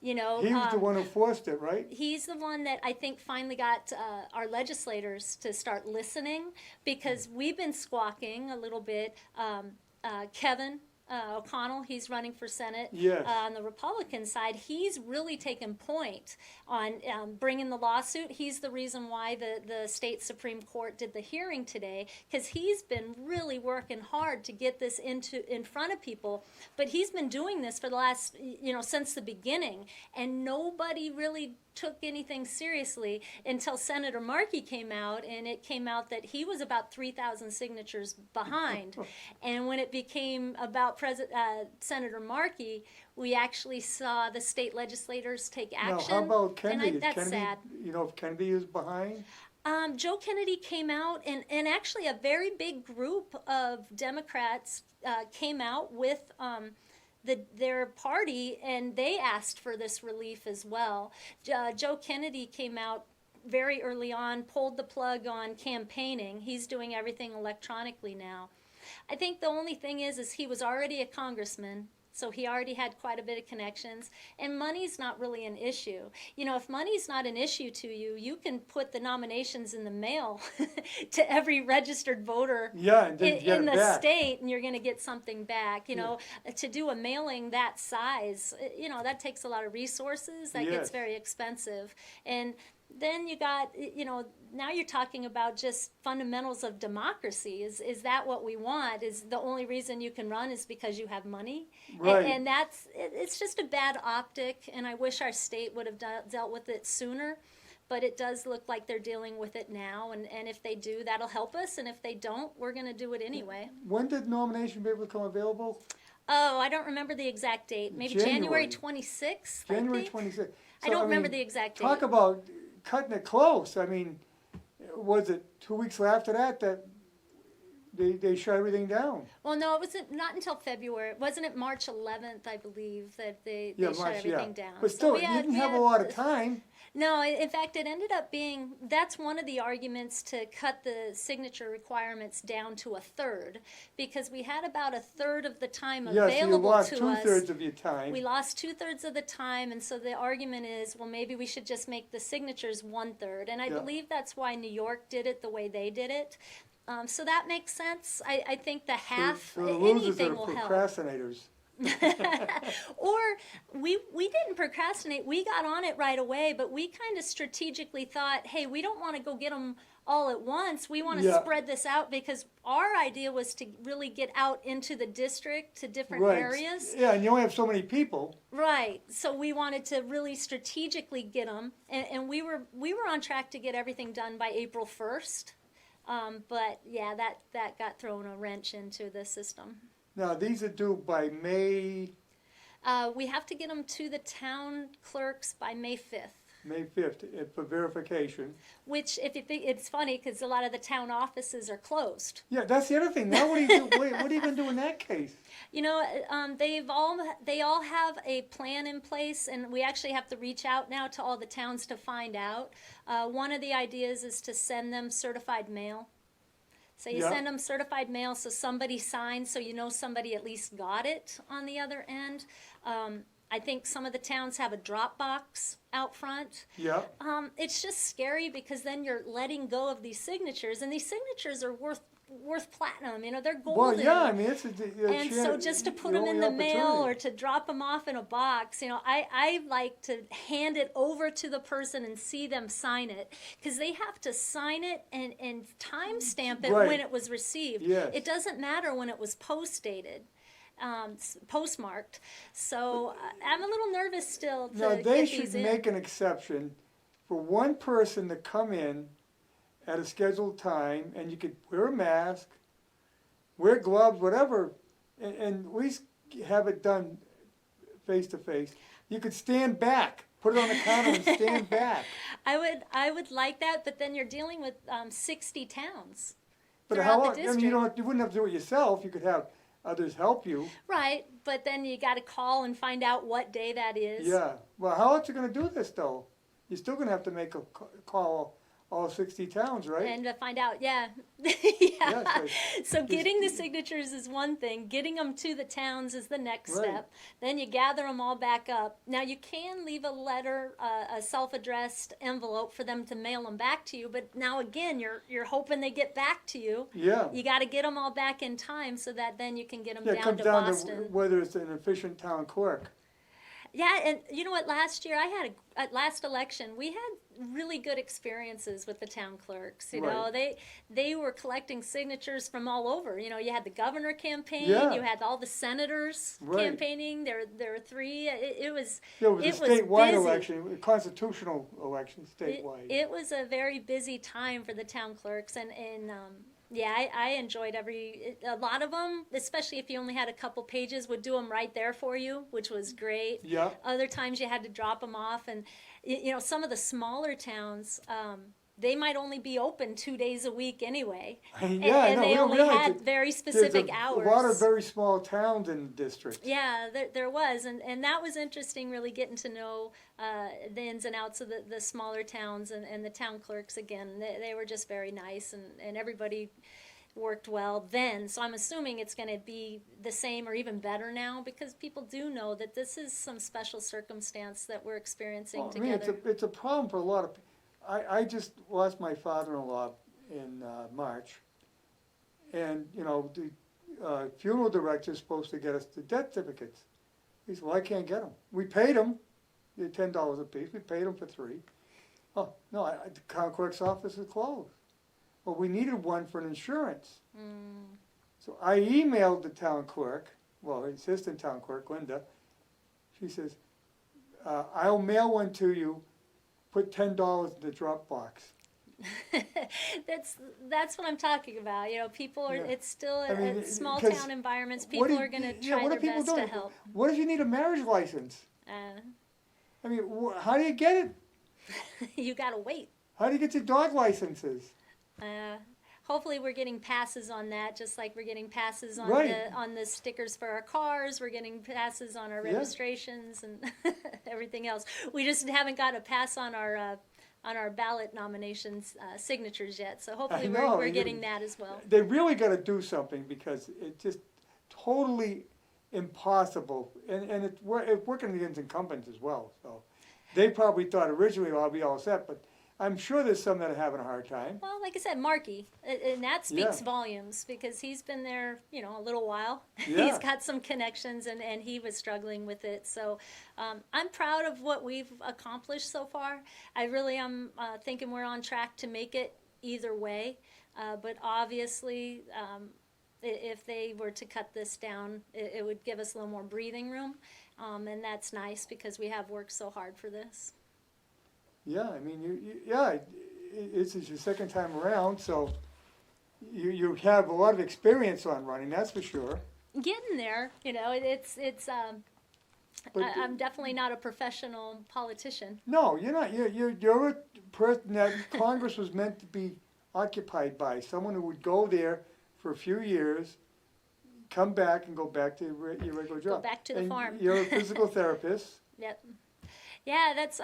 he was the one who forced it, right? He's the one that I think finally got our legislators to start listening, because we've been squawking a little bit. Kevin O'Connell, he's running for Senate. Yes. On the Republican side, he's really taken point on bringing the lawsuit. He's the reason why the state Supreme Court did the hearing today, because he's been really working hard to get this in front of people. But he's been doing this for the last, since the beginning, and nobody really took anything seriously until Senator Markey came out, and it came out that he was about 3,000 signatures behind. And when it became about Senator Markey, we actually saw the state legislators take action. Now, how about Kennedy? And that's sad. If Kennedy is behind? Joe Kennedy came out, and actually a very big group of Democrats came out with their party, and they asked for this relief as well. Joe Kennedy came out very early on, pulled the plug on campaigning. He's doing everything electronically now. I think the only thing is he was already a congressman, so he already had quite a bit of connections, and money's not really an issue. If money's not an issue to you, you can put the nominations in the mail to every registered voter Yeah, and then get in it the back. state, and you're going to get something back. To do a mailing that size, that takes a lot of resources. That Yes. gets very expensive. And then you got, now you're talking about just fundamentals of democracy. Is that what we want? Is the only reason you can run is because you have money? Right. And it's just a bad optic, and I wish our state would have dealt with it sooner. But it does look like they're dealing with it now, and if they do, that'll help us, and if they don't, we're going to do it anyway. When did nomination papers become available? Oh, I don't remember the exact date. Maybe January 26th, January I think? 26th. I don't remember the exact date. Talk about cutting it close. I mean, was it 2 weeks after that they shut everything down? Well, no, it wasn't, not until February. Wasn't it March 11th, I believe, that they Yeah, shut March, everything down? But So still, we you had- didn't we have a had- lot of time. No, in fact, it ended up being, that's one of the arguments to cut the signature requirements down to a third, because we had about a third of the time Yeah, so you available lost to two-thirds us. of your time. We lost 2/3 of the time, and so the argument is, well, maybe we should just make the signatures 1/3. And I Yeah. believe that's why New York did it the way they did it. So that makes sense. I think the half, So the losers anything are will help. procrastinators. Or we didn't procrastinate. We got on it right away, but we kind of strategically thought, hey, we don't want to go get them all at once. We want to Yeah. spread this out, because our idea was to really get out into the district to different Right. areas. Yeah, and you only have so many people. Right. So we wanted to really strategically get them, and we were on track to get everything done by April 1st. But yeah, that got thrown a wrench into the system. Now, these are due by May We have to get them to the town clerks by May 5th. May 5th for verification. Which, if you think, it's funny because a lot of the town offices are closed. Yeah, that's the other thing. Now what do you do? Wait, what are you going to do in that case? You know, they all have a plan in place, and we actually have to reach out now to all the towns to find out. One of the ideas is to send them certified mail. So you Yeah. send them certified mail, so somebody signs, so you know somebody at least got it on the other end. I think some of the towns have a drop box out front. Yeah. It's just scary because then you're letting go of these signatures, and these signatures are worth platinum. You know, they're golden. Well, yeah, I mean, it's a And so just to put them in the mail or to drop them off in a box, you know, I like to hand it over to the person and see them sign it, because they have to sign it and time stamp it Right. when it was received. Yes. It doesn't matter when it was postdated. Postmarked. So I'm a little nervous still to Now, get they these should in. make an exception for one person to come in at a scheduled time, and you could wear a mask, wear gloves, whatever, and at least have it done face to face. You could stand back, put it on the counter and stand back. I would like that, but then you're dealing with 60 towns But throughout how the long? I mean, district. you wouldn't have to do it yourself. You could have others help you. Right, but then you got to call and find out what day that is. Yeah. Well, how else are you going to do this though? You're still going to have to make a call all 60 towns, right? And to find out, yeah. yeah. Yeah, So getting the signatures is one thing. Getting them to the towns is the next Right. step. Then you gather them all back up. Now you can leave a letter, a self-addressed envelope for them to mail them back to you. But now again, you're hoping they get back to you. Yeah. You got to get them all back in time so that then you can get them Yeah, it down comes to down Boston. to whether it's an efficient town clerk. Yeah, and you know what? Last year at last election, we had really good experiences with the town clerks. You know, they were collecting signatures from all over. You know, you had the governor campaign, Yeah. you had all the senators Right. campaigning. There were three. It was Yeah, it was it a statewide busy. election, a constitutional election statewide. It was a very busy time for the town clerks, and yeah, I enjoyed a lot of them, especially if you only had a couple pages, would do them right there for you, which was great. Yeah. Other times you had to drop them off, and you know, some of the smaller towns, they might only be open 2 days a week anyway. Yeah, I and know. they We don't only realize had it. very There's specific hours. a lot of very small towns in the district. Yeah, there was, and that was interesting, really getting to know the ins and outs of the smaller towns, and the town clerks, again, they were just very nice, and everybody worked well then. So I'm assuming it's going to be the same or even better now, because people do know that this is some special circumstance that we're experiencing Well, I mean, together. it's a problem for a lot of. I just lost my father-in-law in March, and you know the funeral director is supposed to get us the death certificates. He said, "Well, I can't get them. We paid them, they're $10 a piece. We paid them for 3. Oh no, the town clerk's office is closed. Well, we needed one for an insurance. So I emailed the town clerk, well, assistant town clerk, Linda. She says, I'll mail one to you, put $10 in the drop box. That's what I'm talking about. You know, people are. Yeah. It's still I mean, at small 'cause town environments. What People do are going to yeah, try what their are people best to doing? help. What if you need a marriage license? I mean, how do you get it? You got to wait. How do you get your dog licenses? hopefully we're getting passes on that, just like we're getting passes on Right. the stickers for our cars. We're getting passes on our Yeah. registrations and everything else. We just haven't got a pass on our ballot nominations signatures yet. So hopefully know, we're you- getting that as well. They really got to do something because it's just totally impossible, and it's working against incumbents as well. So they probably thought originally, I'll be all set, but I'm sure there's some that are having a hard time. Well, like I said, Markey, and that speaks Yeah. volumes because he's been there, a little while. Yeah. He's got some connections, and he was struggling with it. So I'm proud of what we've accomplished so far. I really am thinking we're on track to make it either way. But obviously, if they were to cut this down, it would give us a little more breathing room. And that's nice because we have worked so hard for this. Yeah, I mean, this is your second time around, so you have a lot of experience on running, that's for sure. Getting there, it's But I'm definitely not a professional politician. no, you're not. You're a person that Congress was meant to be occupied by, someone who would go there for a few years, come back and go back to your regular job. back to the And farm. You're a physical therapist. Yep. Yeah, that's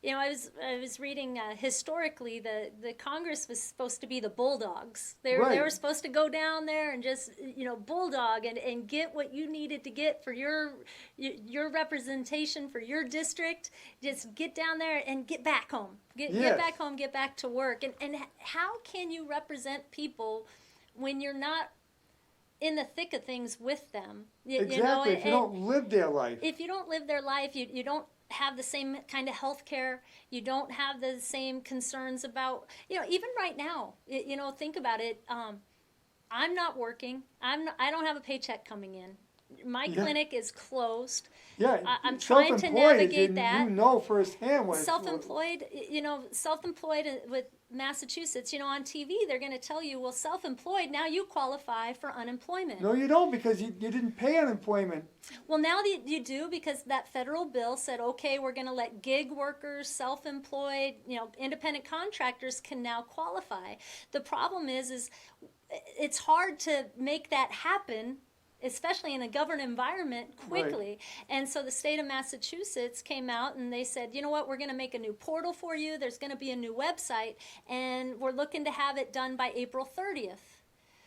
I was reading historically the Congress was supposed to be the bulldogs. They Right. were supposed to go down there and just bulldog and get what you needed to get for your representation for your district. Just get down there and get back home. Get Yes. back home. Get back to work. And how can you represent people when you're not in the thick of things with them? Exactly. If you don't live their life. If you don't live their life, you don't have the same kind of health care. You don't have the same concerns about, even right now, think about it. I'm not working. I don't have a paycheck coming in. My Yeah. clinic is closed. Yeah, I'm trying to self-employed, navigate you that. know firsthand what it's Self-employed, self-employed with Massachusetts, on TV, they're going to tell you, well, self-employed, now you qualify for unemployment. No, you don't, because you didn't pay unemployment. Well, now that you do, because that federal bill said, okay, we're going to let gig workers, self-employed, independent contractors can now qualify. The problem is it's hard to make that happen, especially in a governed environment, quickly. And so the state of Massachusetts came out and they said, you know what, we're going to make a new portal for you. There's going to be a new website, and we're looking to have it done by April 30th.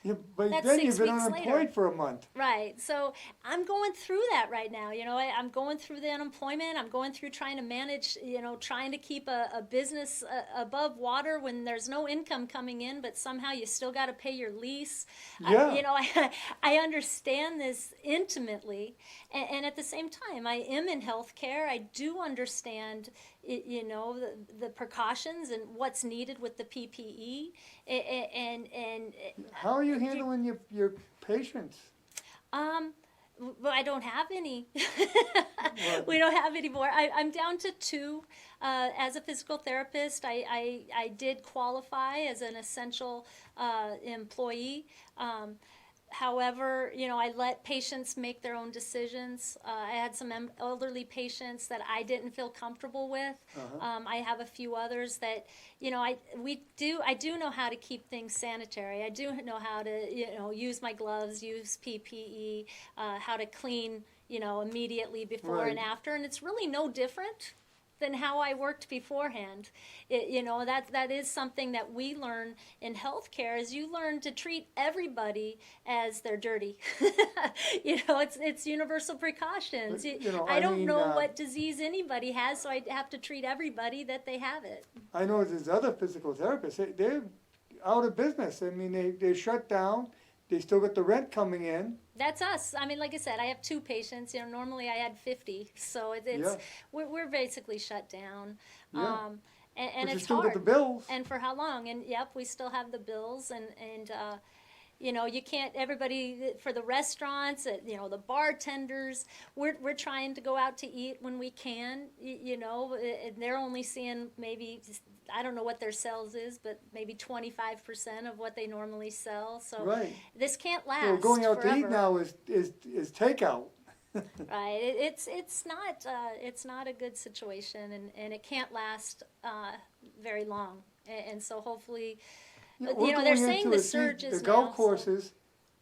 Yeah, but That's then 6 you've been weeks unemployed later. for a month. Right. So I'm going through that right now. I'm going through the unemployment. I'm going through trying to manage, trying to keep a business above water when there's no income coming in, but somehow you still got to pay your lease. Yeah. I understand this intimately. And at the same time, I am in healthcare. I do understand, the precautions and what's needed with the PPE. And How are you handling your patients? well, I don't have any. Right. We don't have any more. I'm down to 2. As a physical therapist, I did qualify as an essential employee. However, I let patients make their own decisions. I had some elderly patients that I didn't feel comfortable with. I have a few others that, I do know how to keep things sanitary. I do know how to, use my gloves, use PPE, how to clean, immediately before Right. and after. And it's really no different than how I worked beforehand. That is something that we learn in healthcare, is you learn to treat everybody as they're dirty. It's universal precautions. I don't know what disease anybody has, so I have to treat everybody that they have it. I know there's other physical therapists. They're out of business. I mean, they're shut down. They still got the rent coming in. That's us. I mean, like I said, I have 2 patients. Normally I had 50, so it's Yeah. we're basically shut down. Yeah. And But you it's still hard. got the bills. And for how long? And yep, we still have the bills, and you can't, everybody, for the restaurants, the bartenders, we're trying to go out to eat when we can, and they're only seeing maybe, I don't know what their sales is, but maybe 25% of what they normally sell. So Right. this can't last So going out forever. to eat now is takeout. Right. It's not a good situation, and it can't last very long. And so hopefully, Yeah, we're You know, they're going saying into the a sea- surge is The now, golf so- courses,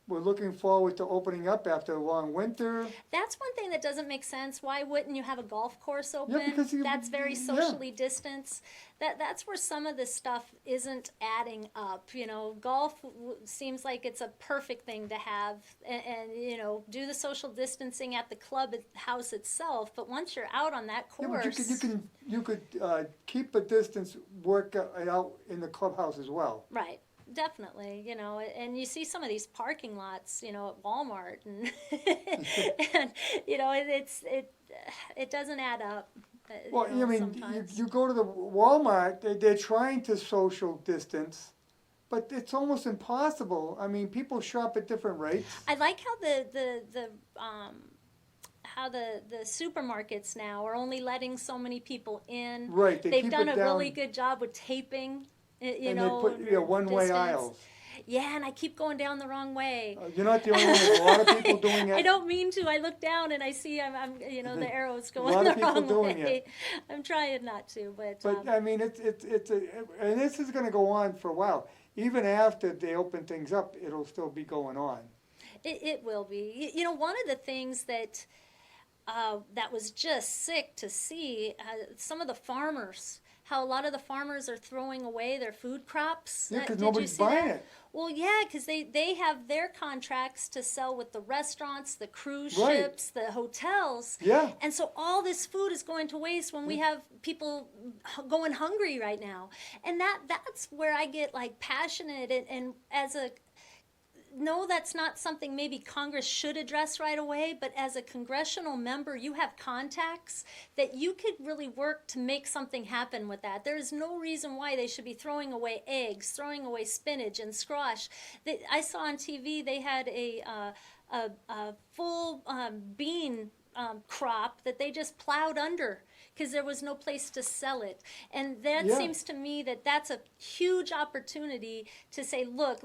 we're looking forward to opening up after a long winter. That's one thing that doesn't make sense. Why wouldn't you have a golf course open? because That's very yeah. socially distanced. That's where some of this stuff isn't adding up. You know, golf seems like it's a perfect thing to have, and you know, do the social distancing at the house itself. But once you're out on that Yeah, course, but you could keep a distance, work out in the clubhouse as well. right. Definitely, you know, and you see some of these parking lots, you know, at Walmart, and and you know, it doesn't add up. Well, You know, I mean, sometimes. you go to the Walmart, they're trying to social distance, but it's almost impossible. I mean, people shop at different rates. I like how the supermarkets now are only letting so many people in. Right, they They've keep done it a really down, good job with taping, you and know, they put one-way distance. aisles. Yeah, and I keep going down the wrong way. You're not the only one. There's a lot of people doing I it. don't mean to. I look down and I see I'm you know, the arrow's going lot the of people wrong doing way. it. I'm trying not to, but But I mean, and this is going to go on for a while. Even after they open things up, it'll still be going on. it will be. You know, one of the things that that was just sick to see, some of the farmers, how a lot of the farmers are throwing away their food crops. Yeah, because Did you nobody's see buying that? it. Well, yeah, because they have their contracts to sell with the restaurants, the cruise Right. ships, the hotels. Yeah. And so all this food is going to waste when we have people going hungry right now. And that's where I get like passionate and as a no, that's not something maybe Congress should address right away, but as a congressional member, you have contacts that you could really work to make something happen with that. There is no reason why they should be throwing away eggs, throwing away spinach and squash. I saw on TV they had a full bean crop that they just plowed under because there was no place to sell it. And that Yeah. seems to me that that's a huge opportunity to say, look,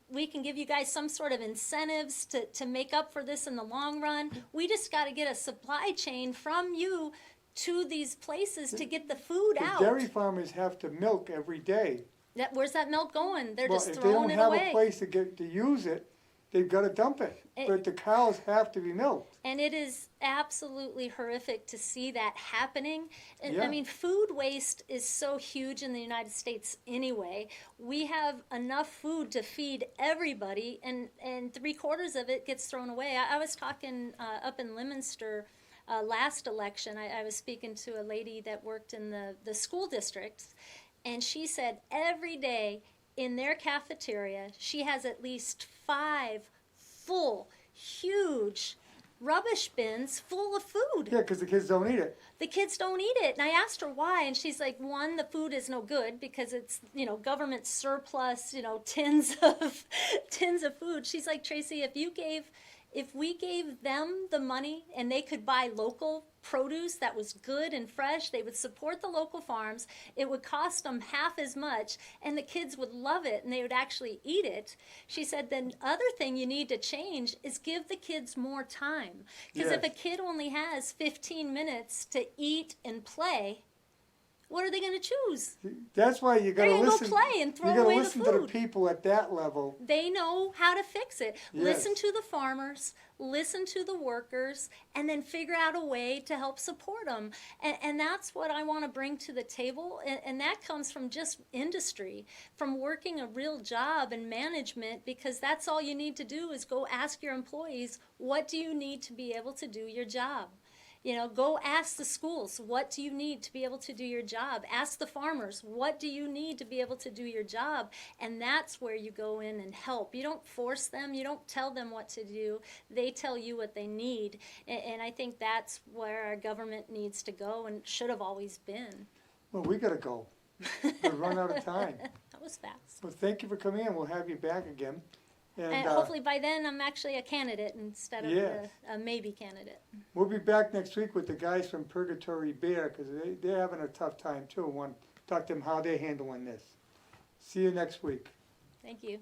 we can give you guys some sort of incentives to make up for this in the long run. We just got to get a supply chain from you to these places to get the food The out. dairy farmers have to milk every day. Where's that milk going? They're Well, just if they throwing don't it have away. a place to use it, they've got to dump it. But the cows have to be milked. And it is absolutely horrific to see that happening. And, I Yeah. mean, food waste is so huge in the United States anyway. We have enough food to feed everybody, and 3/4 of it gets thrown away. I was talking up in Leominster last election. I was speaking to a lady that worked in the school districts, and she said every day in their cafeteria, she has at least 5 full, huge rubbish bins full of food. Yeah, because the kids don't eat it. The kids don't eat it. And I asked her why, and she's like, one, the food is no good because it's, you know, government surplus, you know, tins of food. She's like, Tracy, if we gave them the money and they could buy local produce that was good and fresh, they would support the local farms, it would cost them half as much, and the kids would love it and they would actually eat it. She said the other thing you need to change is give the kids more time. Because if a Yes. kid only has 15 minutes to eat and play, what are they going to choose? That's why you got They're to gonna go listen. play and throw you got to away the listen to the food. people at that level. They know how to fix it. Listen Yes. to the farmers, listen to the workers, and then figure out a way to help support them. And that's what I want to bring to the table. And that comes from just industry, from working a real job in management, because that's all you need to do is go ask your employees, what do you need to be able to do your job? You know, go ask the schools, what do you need to be able to do your job? Ask the farmers, what do you need to be able to do your job? And that's where you go in and help. You don't force them, you don't tell them what to do. They tell you what they need. And I think that's where our government needs to go and should have always been. Well, we got to go. We've run out of time. That was fast. Well, thank you for coming in. We'll have you back again. And hopefully by then I'm actually a candidate instead of Yes. a maybe candidate. We'll be back next week with the guys from Purgatory Bear because they're having a tough time too. Want to talk to them how they're handling this. See you next week. Thank you.